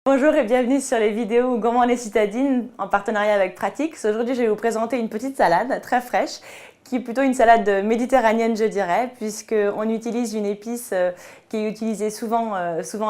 Bonjour et bienvenue sur les vidéos Gourmand les citadines en partenariat avec Pratix. Aujourd'hui, je vais vous présenter une petite salade très fraîche qui est plutôt une salade méditerranéenne, je dirais, puisqu'on utilise une épice qui est utilisée souvent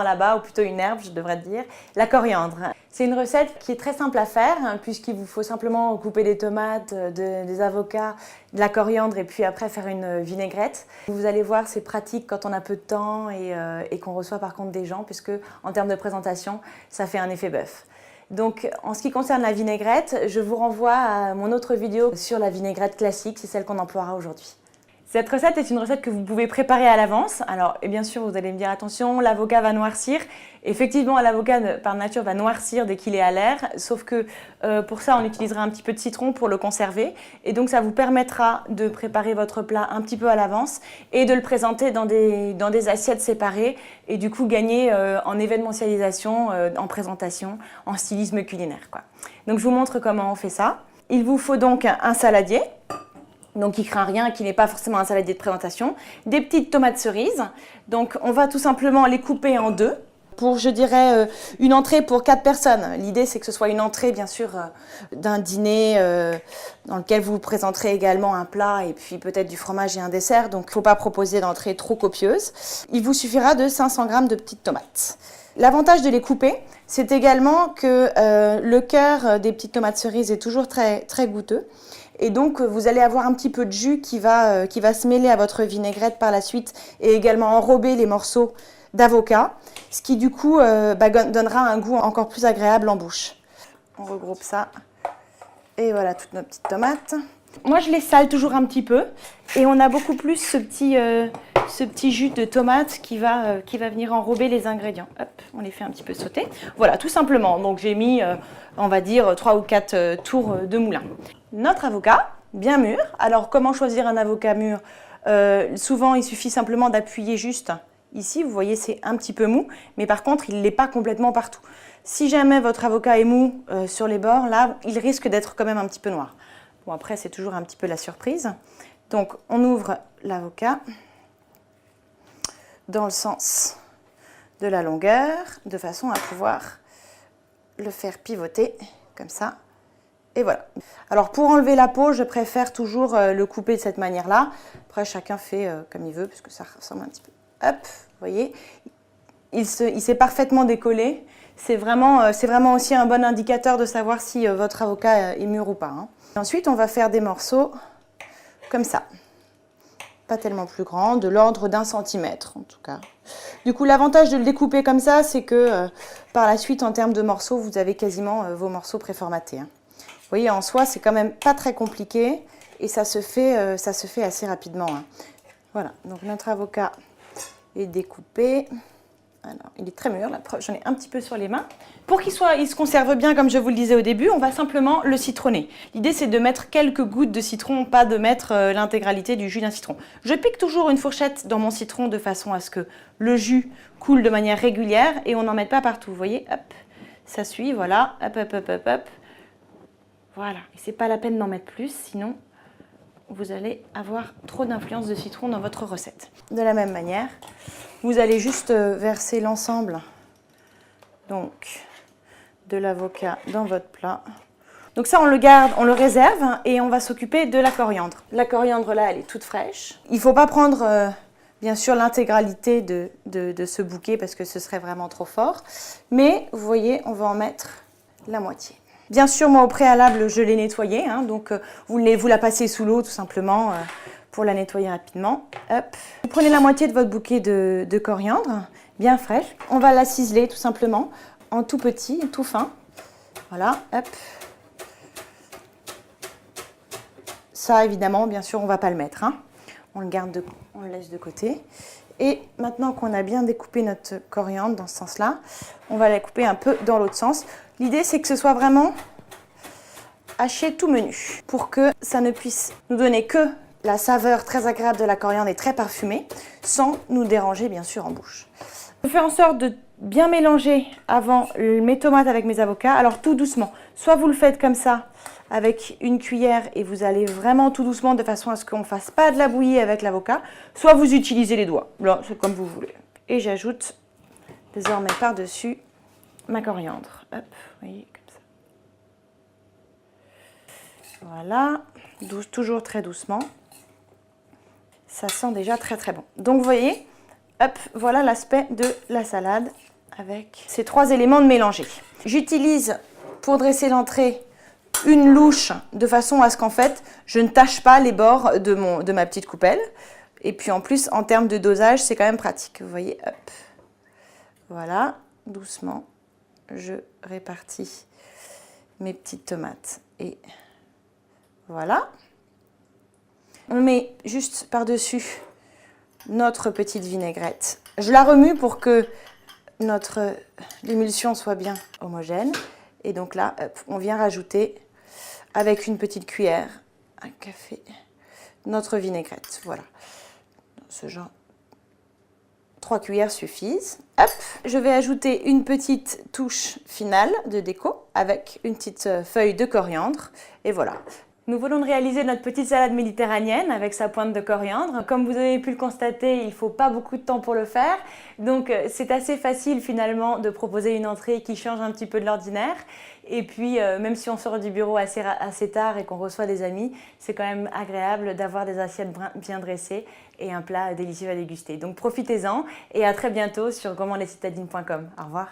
là-bas, ou plutôt une herbe, je devrais dire, la coriandre. C'est une recette qui est très simple à faire, puisqu'il vous faut simplement couper des tomates, des avocats, de la coriandre et puis après faire une vinaigrette. Vous allez voir, c'est pratique quand on a peu de temps et qu'on reçoit par contre des gens, puisque en termes de présentation, ça fait un effet bœuf. Donc, en ce qui concerne la vinaigrette, je vous renvoie à mon autre vidéo sur la vinaigrette classique, c'est celle qu'on emploiera aujourd'hui. Cette recette est une recette que vous pouvez préparer à l'avance. Alors, et bien sûr, vous allez me dire attention, l'avocat va noircir. Effectivement, l'avocat par nature va noircir dès qu'il est à l'air, sauf que pour ça, on utilisera un petit peu de citron pour le conserver. Et donc, ça vous permettra de préparer votre plat un petit peu à l'avance et de le présenter dans des assiettes séparées et du coup gagner en événementialisation, en présentation, en stylisme culinaire, quoi. Donc, je vous montre comment on fait ça. Il vous faut donc un saladier. Donc qui craint rien, qui n'est pas forcément un saladier de présentation. Des petites tomates cerises. Donc on va tout simplement les couper en deux pour, je dirais, une entrée pour 4 personnes. L'idée c'est que ce soit une entrée bien sûr d'un dîner dans lequel vous présenterez également un plat et puis peut-être du fromage et un dessert. Donc il ne faut pas proposer d'entrée trop copieuse. Il vous suffira de 500 g de petites tomates. L'avantage de les couper, c'est également que le cœur des petites tomates cerises est toujours très, très goûteux. Et donc, vous allez avoir un petit peu de jus qui va se mêler à votre vinaigrette par la suite et également enrober les morceaux d'avocat, ce qui du coup donnera un goût encore plus agréable en bouche. On regroupe ça et voilà toutes nos petites tomates. Moi, je les sale toujours un petit peu et on a beaucoup plus ce petit jus de tomate qui va venir enrober les ingrédients. Hop, on les fait un petit peu sauter. Voilà, tout simplement. Donc, j'ai mis, on va dire, 3 ou 4 tours de moulin. Notre avocat, bien mûr. Alors, comment choisir un avocat mûr? Souvent, il suffit simplement d'appuyer juste ici. Vous voyez, c'est un petit peu mou, mais par contre, il ne l'est pas complètement partout. Si jamais votre avocat est mou sur les bords, là, il risque d'être quand même un petit peu noir. Bon, après, c'est toujours un petit peu la surprise. Donc, on ouvre l'avocat dans le sens de la longueur, de façon à pouvoir le faire pivoter, comme ça. Et voilà. Alors, pour enlever la peau, je préfère toujours le couper de cette manière-là. Après, chacun fait comme il veut, puisque ça ressemble un petit peu. Hop, vous voyez, il s'est parfaitement décollé. C'est vraiment aussi un bon indicateur de savoir si votre avocat est mûr ou pas, hein. Ensuite, on va faire des morceaux comme ça. Pas tellement plus grands, de l'ordre d'1 centimètre en tout cas. Du coup, l'avantage de le découper comme ça, c'est que par la suite, en termes de morceaux, vous avez quasiment vos morceaux préformatés, hein. Vous voyez, en soi, c'est quand même pas très compliqué et ça se fait assez rapidement, hein. Voilà, donc notre avocat est découpé. Alors, il est très mûr, la preuve, j'en ai un petit peu sur les mains. Pour qu'il se conserve bien, comme je vous le disais au début, on va simplement le citronner. L'idée, c'est de mettre quelques gouttes de citron, pas de mettre l'intégralité du jus d'un citron. Je pique toujours une fourchette dans mon citron de façon à ce que le jus coule de manière régulière et on n'en mette pas partout. Vous voyez, hop, ça suit, voilà, hop, hop, hop, hop, hop. Voilà, et c'est pas la peine d'en mettre plus, sinon vous allez avoir trop d'influence de citron dans votre recette. De la même manière, vous allez juste verser l'ensemble donc de l'avocat dans votre plat. Donc ça, on le garde, on le réserve et on va s'occuper de la coriandre. La coriandre là, elle est toute fraîche. Il ne faut pas prendre bien sûr l'intégralité de ce bouquet parce que ce serait vraiment trop fort. Mais vous voyez, on va en mettre la moitié. Bien sûr, moi au préalable, je l'ai nettoyée, hein, donc vous la passez sous l'eau tout simplement pour la nettoyer rapidement. Hop. Vous prenez la moitié de votre bouquet de coriandre, bien fraîche. On va la ciseler tout simplement en tout petit, tout fin. Voilà, hop. Ça, évidemment, bien sûr, on ne va pas le mettre, hein. On le garde, on le laisse de côté. Et maintenant qu'on a bien découpé notre coriandre dans ce sens-là, on va la couper un peu dans l'autre sens. L'idée, c'est que ce soit vraiment haché tout menu pour que ça ne puisse nous donner que la saveur très agréable de la coriandre et très parfumée sans nous déranger, bien sûr, en bouche. Je fais en sorte de bien mélanger avant mes tomates avec mes avocats. Alors, tout doucement. Soit vous le faites comme ça avec une cuillère et vous allez vraiment tout doucement de façon à ce qu'on ne fasse pas de la bouillie avec l'avocat, soit vous utilisez les doigts. Là, c'est comme vous voulez. Et j'ajoute désormais par-dessus ma coriandre. Hop, vous voyez, comme ça. Voilà, toujours très doucement. Ça sent déjà très très bon. Donc vous voyez, hop, voilà l'aspect de la salade avec ces 3 éléments de mélangés. J'utilise pour dresser l'entrée une louche de façon à ce qu'en fait je ne tâche pas les bords de ma petite coupelle. Et puis en plus en termes de dosage c'est quand même pratique. Vous voyez, hop, voilà, doucement je répartis mes petites tomates et voilà. On met juste par-dessus notre petite vinaigrette. Je la remue pour que notre émulsion soit bien homogène. Et donc là, hop, on vient rajouter avec une petite cuillère à café notre vinaigrette. Voilà, ce genre, 3 cuillères suffisent. Hop, je vais ajouter une petite touche finale de déco avec une petite feuille de coriandre. Et voilà. Nous venons de réaliser notre petite salade méditerranéenne avec sa pointe de coriandre. Comme vous avez pu le constater, il ne faut pas beaucoup de temps pour le faire. Donc c'est assez facile finalement de proposer une entrée qui change un petit peu de l'ordinaire. Et puis même si on sort du bureau assez tard et qu'on reçoit des amis, c'est quand même agréable d'avoir des assiettes bien dressées et un plat délicieux à déguster. Donc profitez-en et à très bientôt sur gourmandescitadines.com. Au revoir.